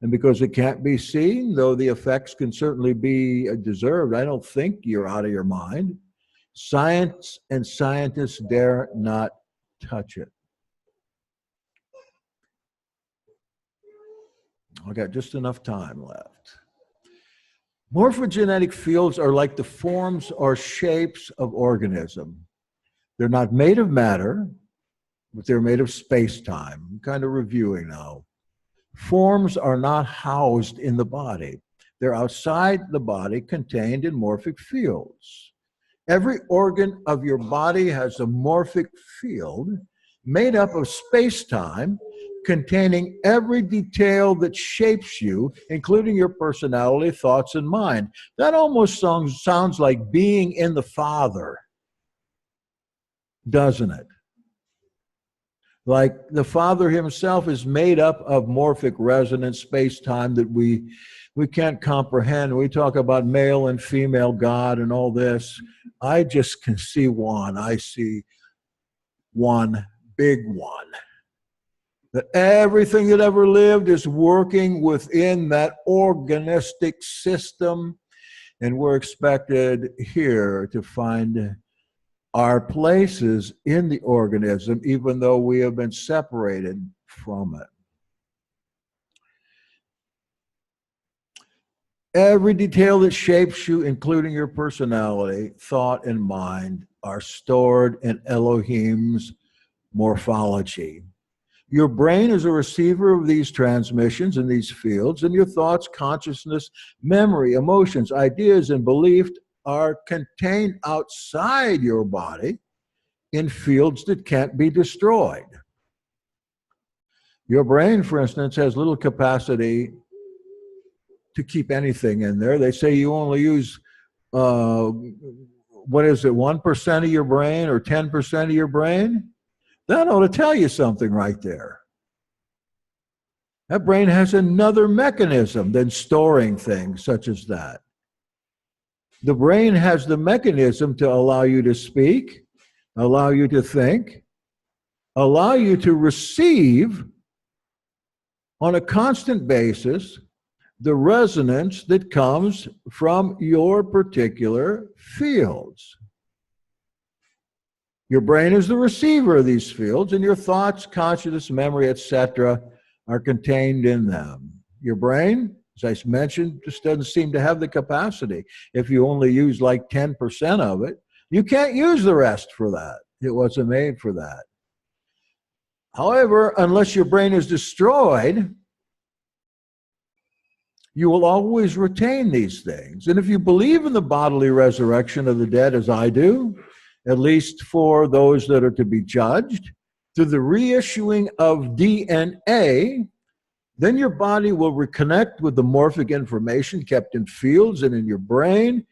And because it can't be seen, though the effects can certainly be deserved, I don't think you're out of your mind. Science and scientists dare not touch it. I got just enough time left. Morphogenetic fields are like the forms or shapes of organism. They're not made of matter, but they're made of space-time. I'm kind of reviewing now. Forms are not housed in the body. They're outside the body, contained in morphic fields. Every organ of your body has a morphic field made up of space-time, containing every detail that shapes you, including your personality, thoughts, and mind. That almost sounds like being in the Father. doesn't it? Like the Father himself is made up of morphic resonance space-time that we can't comprehend. We talk about male and female God and all this. I just can see one. I see one big one. That everything that ever lived is working within that organistic system, and we're expected here to find our places in the organism, even though we have been separated from it. Every detail that shapes you, including your personality, thought, and mind, are stored in Elohim's morphology. Your brain is a receiver of these transmissions in these fields, and your thoughts, consciousness, memory, emotions, ideas, and beliefs are contained outside your body in fields that can't be destroyed. Your brain, for instance, has little capacity to keep anything in there. They say you only use, 1% of your brain or 10% of your brain? That ought to tell you something right there. That brain has another mechanism than storing things such as that. The brain has the mechanism to allow you to speak, allow you to think, allow you to receive on a constant basis the resonance that comes from your particular fields. Your brain is the receiver of these fields, and your thoughts, consciousness, memory, etc., are contained in them. Your brain, as I mentioned, just doesn't seem to have the capacity. If you only use like 10% of it, you can't use the rest for that. It wasn't made for that. However, unless your brain is destroyed, you will always retain these things. And if you believe in the bodily resurrection of the dead, as I do, at least for those that are to be judged, through the reissuing of DNA, then your body will reconnect with the morphic information kept in fields and in your brain.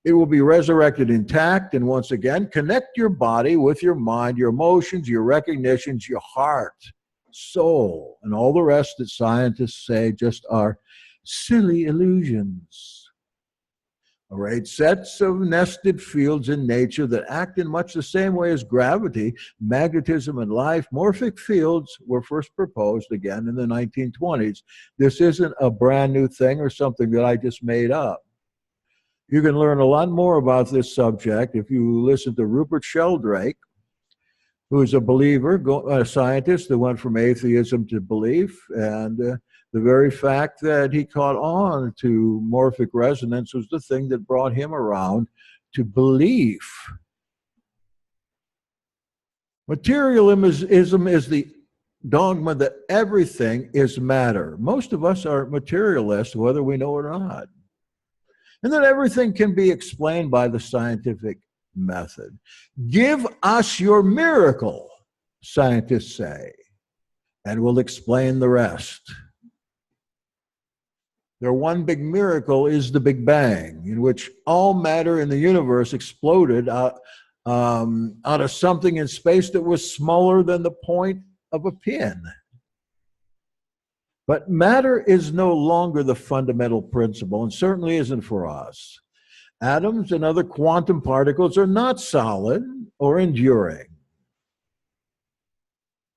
It will be resurrected intact, and once again, connect your body with your mind, your emotions, your recognitions, your heart, soul, and all the rest that scientists say just are silly illusions. All right, sets of nested fields in nature that act in much the same way as gravity, magnetism, and life. Morphic fields were first proposed again in the 1920s. This isn't a brand new thing or something that I just made up. You can learn a lot more about this subject if you listen to Rupert Sheldrake, who is a believer, a scientist that went from atheism to belief, and the very fact that he caught on to morphic resonance was the thing that brought him around to belief. Materialism is the dogma that everything is matter. Most of us are materialists, whether we know it or not. And that everything can be explained by the scientific method. Give us your miracle, scientists say, and we'll explain the rest. Their one big miracle is the Big Bang, in which all matter in the universe exploded out of something in space that was smaller than the point of a pin. But matter is no longer the fundamental principle, and certainly isn't for us. Atoms and other quantum particles are not solid or enduring.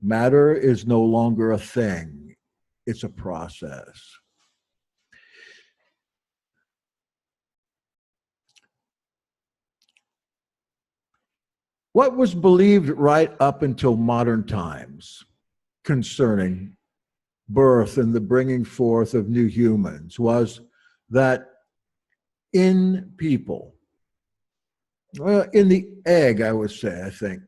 Matter is no longer a thing. It's a process. What was believed right up until modern times concerning birth and the bringing forth of new humans was that in people, in the egg, I would say, I think,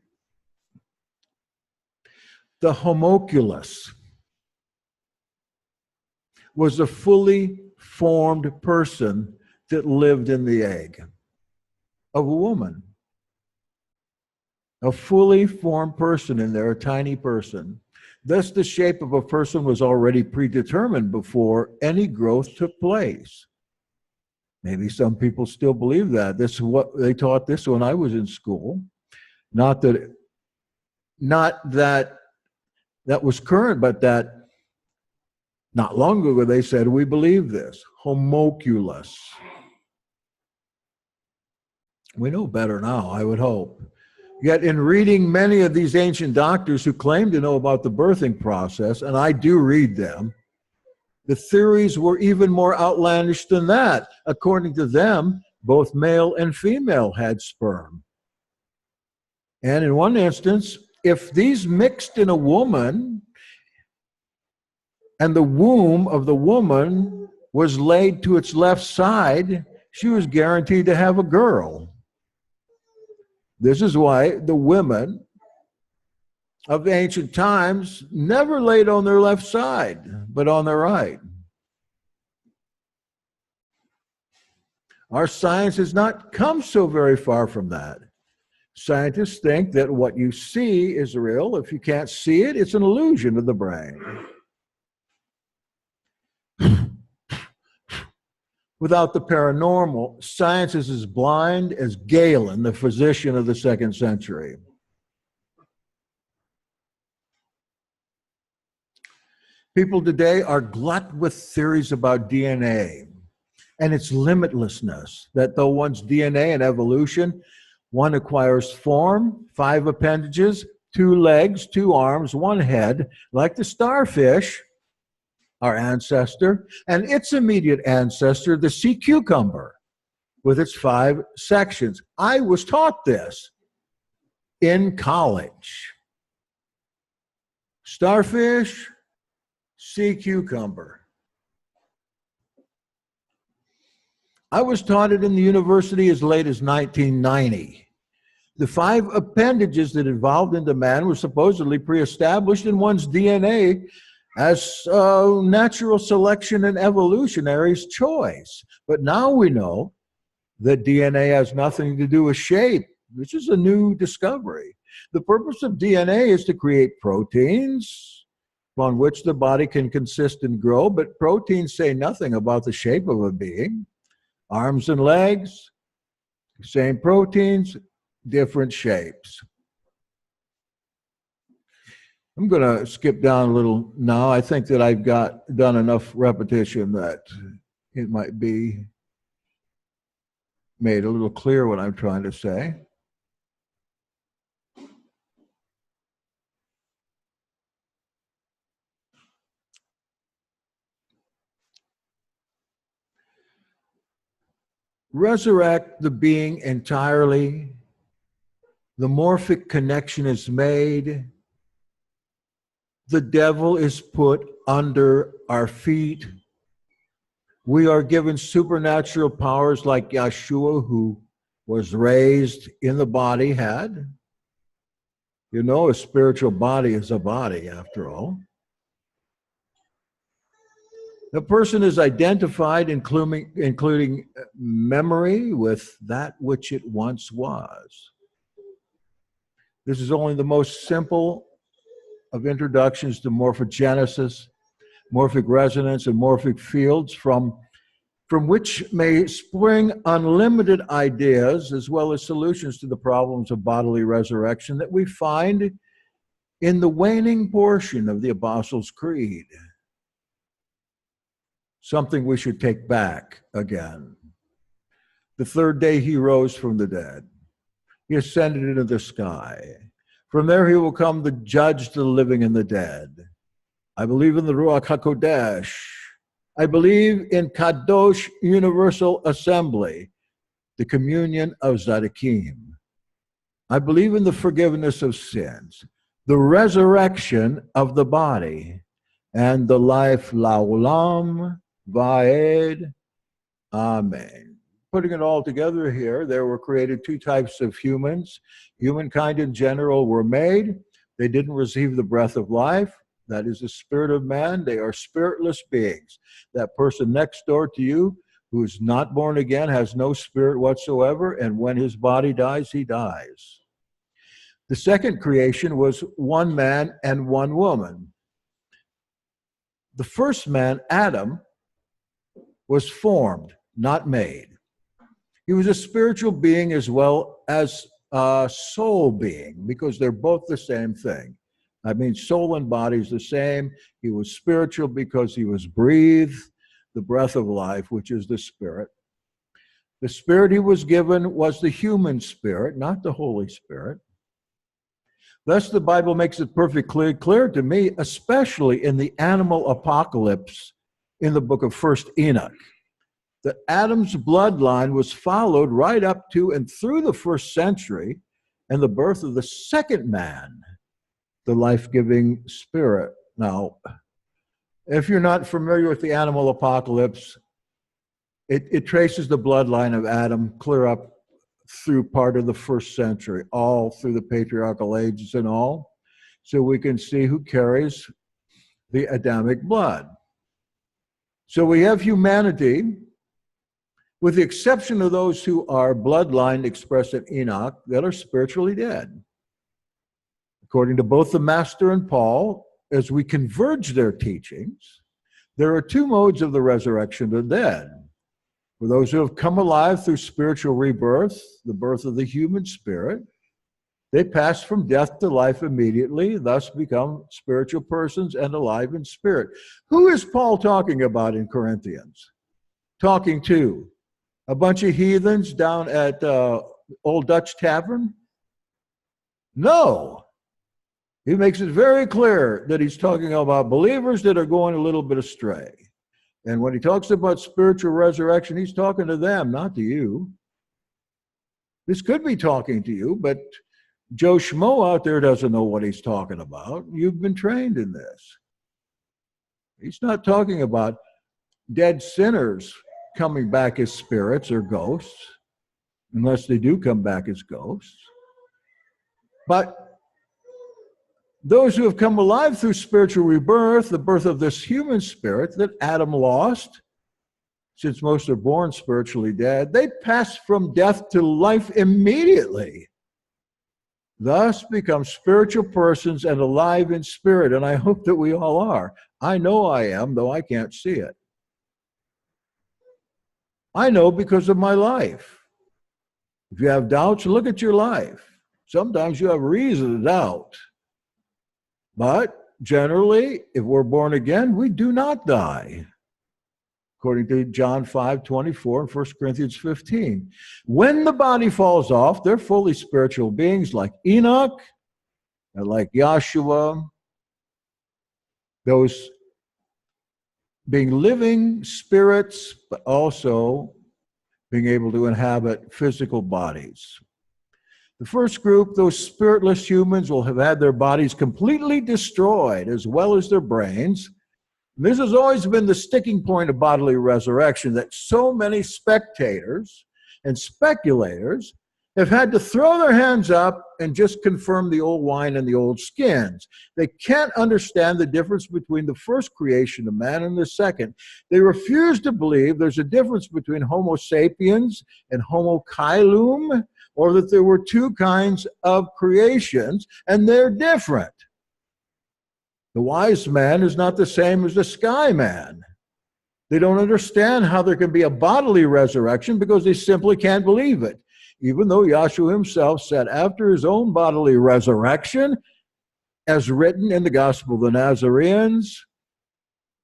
the homunculus was a fully formed person that lived in the egg of a woman. A fully formed person in there, a tiny person. Thus, the shape of a person was already predetermined before any growth took place. Maybe some people still believe that. This is what they taught this when I was in school. Not that, not that that was current, but that not long ago they said, we believe this. Homunculus. We know better now, I would hope. Yet in reading many of these ancient doctors who claim to know about the birthing process, and I do read them, the theories were even more outlandish than that. According to them, both male and female had sperm. And in one instance, if these mixed in a woman and the womb of the woman was laid to its left side, she was guaranteed to have a girl. This is why the women of the ancient times never laid on their left side, but on their right. Our science has not come so very far from that. Scientists think that what you see is real. If you can't see it, it's an illusion of the brain. Without the paranormal, science is as blind as Galen, the physician of the 2nd century. People today are glutted with theories about DNA and its limitlessness, that though one's DNA and evolution, one acquires form, 5 appendages, 2 legs, 2 arms, 1 head, like the starfish, our ancestor, and its immediate ancestor, the sea cucumber, with its 5 sections. I was taught this in college. Starfish, sea cucumber. I was taught it in the university as late as 1990. The 5 appendages that evolved into man were supposedly pre-established in one's DNA as natural selection and evolutionary's choice. But now we know that DNA has nothing to do with shape. This is a new discovery. The purpose of DNA is to create proteins upon which the body can consist and grow, but proteins say nothing about the shape of a being. Arms and legs, same proteins, different shapes. I'm going to skip down a little now. I think that I've done enough repetition that it might be made a little clear what I'm trying to say. Resurrect the being entirely. The morphic connection is made. The devil is put under our feet. We are given supernatural powers like Yeshua, who was raised in the body, had. You know, a spiritual body is a body, after all. The person is identified, including memory, with that which it once was. This is only the most simple of introductions to morphogenesis, morphic resonance, and morphic fields, from which may spring unlimited ideas as well as solutions to the problems of bodily resurrection that we find in the waning portion of the Apostles' Creed. Something we should take back again. The 3rd day he rose from the dead. He ascended into the sky. From there he will come to judge the living and the dead. I believe in the Ruach HaKodesh. I believe in Kadosh Universal Assembly, the communion of Tzaddikim. I believe in the forgiveness of sins, the resurrection of the body, and the life La'olam Va'ed. Amen. Putting it all together here, there were created 2 types of humans. Humankind in general were made. They didn't receive the breath of life. That is the spirit of man. They are spiritless beings. That person next door to you who is not born again has no spirit whatsoever, and when his body dies, he dies. The second creation was 1 man and 1 woman. The first man, Adam, was formed, not made. He was a spiritual being as well as soul being, because they're both the same thing. I mean, soul and body is the same. He was spiritual because he was breathed, the breath of life, which is the Spirit. The Spirit he was given was the human spirit, not the Holy Spirit. Thus, the Bible makes it perfectly clear to me, especially in the animal apocalypse in the book of 1st Enoch, that Adam's bloodline was followed right up to and through the 1st century and the birth of the second man, the life-giving Spirit. Now, if you're not familiar with the animal apocalypse, it traces the bloodline of Adam clear up through part of the 1st century, all through the patriarchal ages and all, so we can see who carries the Adamic blood. So we have humanity, with the exception of those who are bloodline expressed in Enoch, that are spiritually dead. According to both the Master and Paul, as we converge their teachings, there are two modes of the resurrection of the dead. For those who have come alive through spiritual rebirth, the birth of the human spirit, they pass from death to life immediately, thus become spiritual persons and alive in spirit. Who is Paul talking about in Corinthians? Talking to a bunch of heathens down at Old Dutch Tavern? No. He makes it very clear that he's talking about believers that are going a little bit astray. And when he talks about spiritual resurrection, he's talking to them, not to you. This could be talking to you, but Joe Schmo out there doesn't know what he's talking about. You've been trained in this. He's not talking about dead sinners coming back as spirits or ghosts, unless they do come back as ghosts. But those who have come alive through spiritual rebirth, the birth of this human spirit that Adam lost, since most are born spiritually dead, they pass from death to life immediately. Thus become spiritual persons and alive in spirit. And I hope that we all are. I know I am, though I can't see it. I know because of my life. If you have doubts, look at your life. Sometimes you have reason to doubt. But generally, if we're born again, we do not die. According to John 5:24 and 1 Corinthians 15. When the body falls off, they're fully spiritual beings like Enoch and like Joshua, those being living spirits, but also being able to inhabit physical bodies. The first group, those spiritless humans, will have had their bodies completely destroyed, as well as their brains. This has always been the sticking point of bodily resurrection, that so many spectators and speculators have had to throw their hands up and just confirm the old wine and the old skins. They can't understand the difference between the first creation of man and the second. They refuse to believe there's a difference between Homo sapiens and Homo caelum, or that there were two kinds of creations, and they're different. The wise man is not the same as the sky man. They don't understand how there can be a bodily resurrection because they simply can't believe it. Even though Yahshua himself said after his own bodily resurrection, as written in the Gospel of the Nazarenes,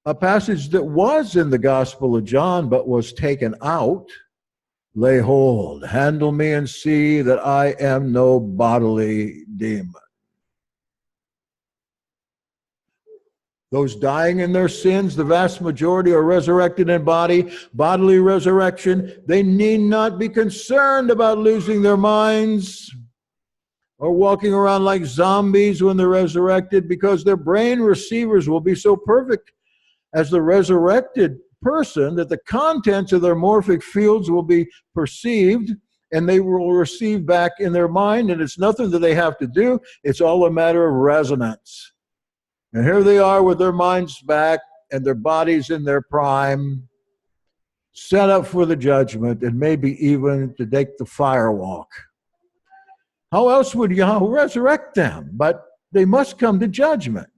a passage that was in the Gospel of John but was taken out, lay hold, handle me and see that I am no bodily demon. Those dying in their sins, the vast majority are resurrected in body, bodily resurrection. They need not be concerned about losing their minds or walking around like zombies when they're resurrected, because their brain receivers will be so perfect as the resurrected person that the contents of their morphic fields will be perceived and they will receive back in their mind, and it's nothing that they have to do. It's all a matter of resonance. And here they are with their minds back and their bodies in their prime, set up for the judgment and maybe even to take the fire walk. How else would Yahweh resurrect them? But they must come to judgment.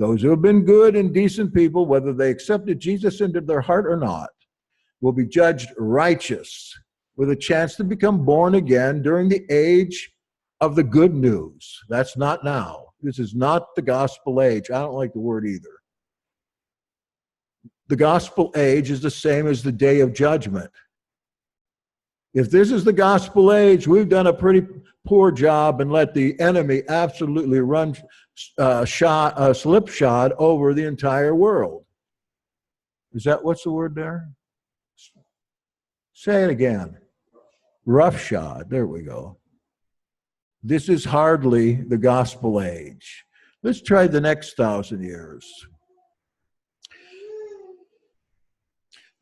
Those who have been good and decent people, whether they accepted Jesus into their heart or not, will be judged righteous with a chance to become born again during the age of the good news. That's not now. This is not the gospel age. I don't like the word either. The gospel age is the same as the day of judgment. If this is the gospel age, we've done a pretty poor job and let the enemy absolutely run slipshod over the entire world. Is that, what's the word there? Say it again. Roughshod. There we go. This is hardly the gospel age. Let's try the next 1,000 years.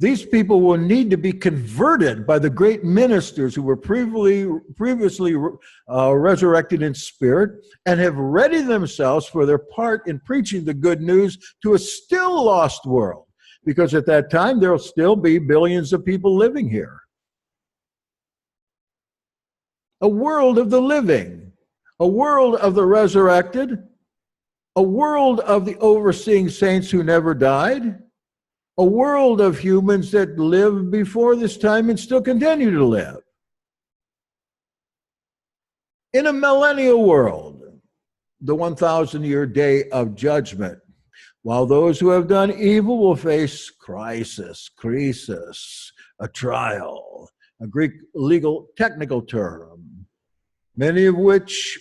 These people will need to be converted by the great ministers who were previously resurrected in spirit and have readied themselves for their part in preaching the good news to a still lost world. Because at that time, there will still be billions of people living here. A world of the living, a world of the resurrected, a world of the overseeing saints who never died, a world of humans that lived before this time and still continue to live. In a millennial world, the 1,000-year day of judgment, while those who have done evil will face crisis, a trial, a Greek legal technical term, many of which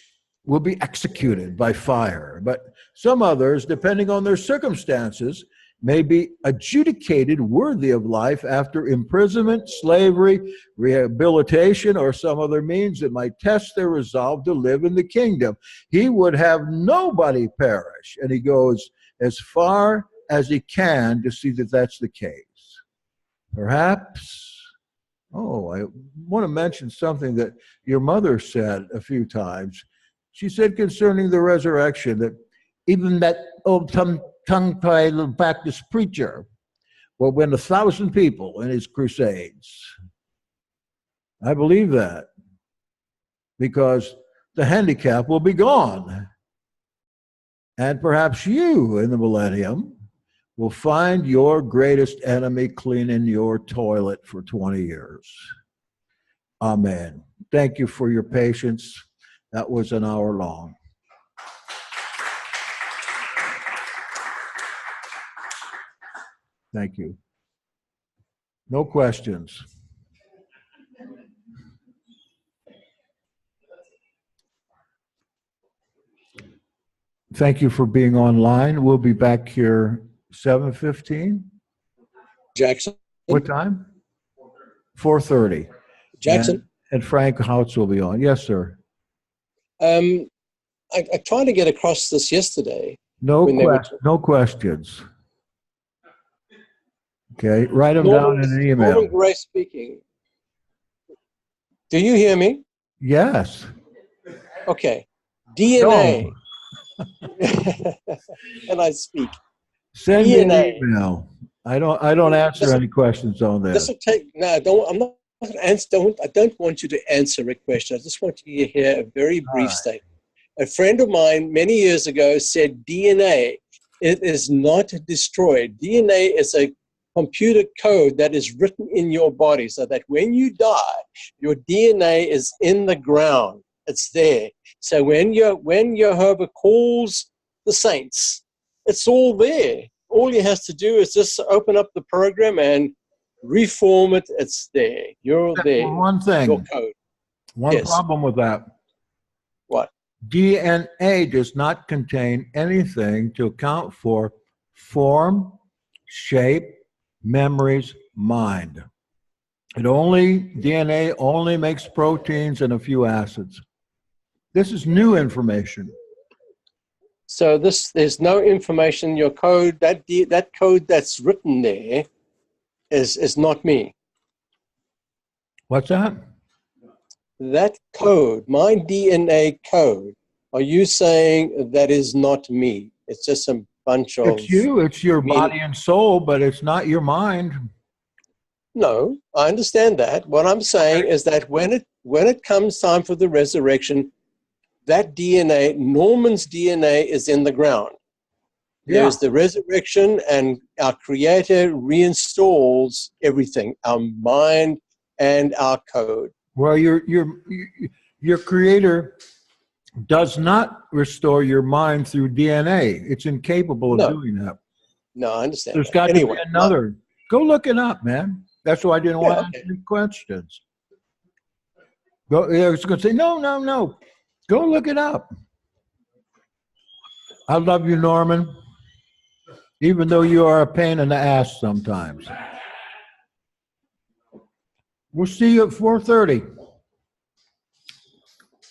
will be executed by fire. But some others, depending on their circumstances, may be adjudicated worthy of life after imprisonment, slavery, rehabilitation, or some other means that might test their resolve to live in the kingdom. He would have nobody perish, and he goes as far as he can to see that that's the case. Perhaps, I want to mention something that your mother said a few times. She said concerning the resurrection that even that old tongue-tied Baptist preacher will win 1,000 people in his crusades. I believe that because the handicap will be gone. And perhaps you in the millennium will find your greatest enemy cleaning your toilet for 20 years. Amen. Thank you for your patience. That was an hour long. Thank you. No questions. Thank you for being online. We'll be back here 7:15. Jackson. What time? 4:30. Jackson. And Frank Houts will be on. Yes, sir. I tried to get across this yesterday. No questions. Okay, write them down in an email. Norman Gray speaking. Do you hear me? Yes. Okay. DNA. No. And I speak. Send me an DNA. email. I don't answer any questions on that. This will take. No, I'm not going to answer. I don't want you to answer a question. I just want you to hear a very brief statement. A friend of mine many years ago said DNA, it is not destroyed. DNA is a computer code that is written in your body so that when you die, your DNA is in the ground. It's there. So when Jehovah calls the saints, it's all there. All you have to do is just open up the program and reform it. It's there. You're there. One thing. Your code. One problem with that. What? DNA does not contain anything to account for form, shape, memories, mind. DNA only makes proteins and a few acids. This is new information. So there's no information in your code. That code that's written there is not me. What's that? That code, my DNA code, are you saying that is not me? It's just a bunch of... It's you. It's your body and soul, but it's not your mind. No, I understand that. What I'm saying is that when it comes time for the resurrection, that DNA, Norman's DNA, is in the ground. Yeah. There's the resurrection, and our Creator reinstalls everything, our mind, and our code. Well, your creator does not restore your mind through DNA. It's incapable of No. doing that. No, I understand. There's that. got Anyway, to be another. Go look it up, man. That's why I didn't want to okay. ask any questions. Go, I was going to say, no. Go look it up. I love you, Norman, even though you are a pain in the ass sometimes. We'll see you at 4:30.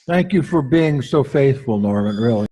Thank you for being so faithful, Norman, really.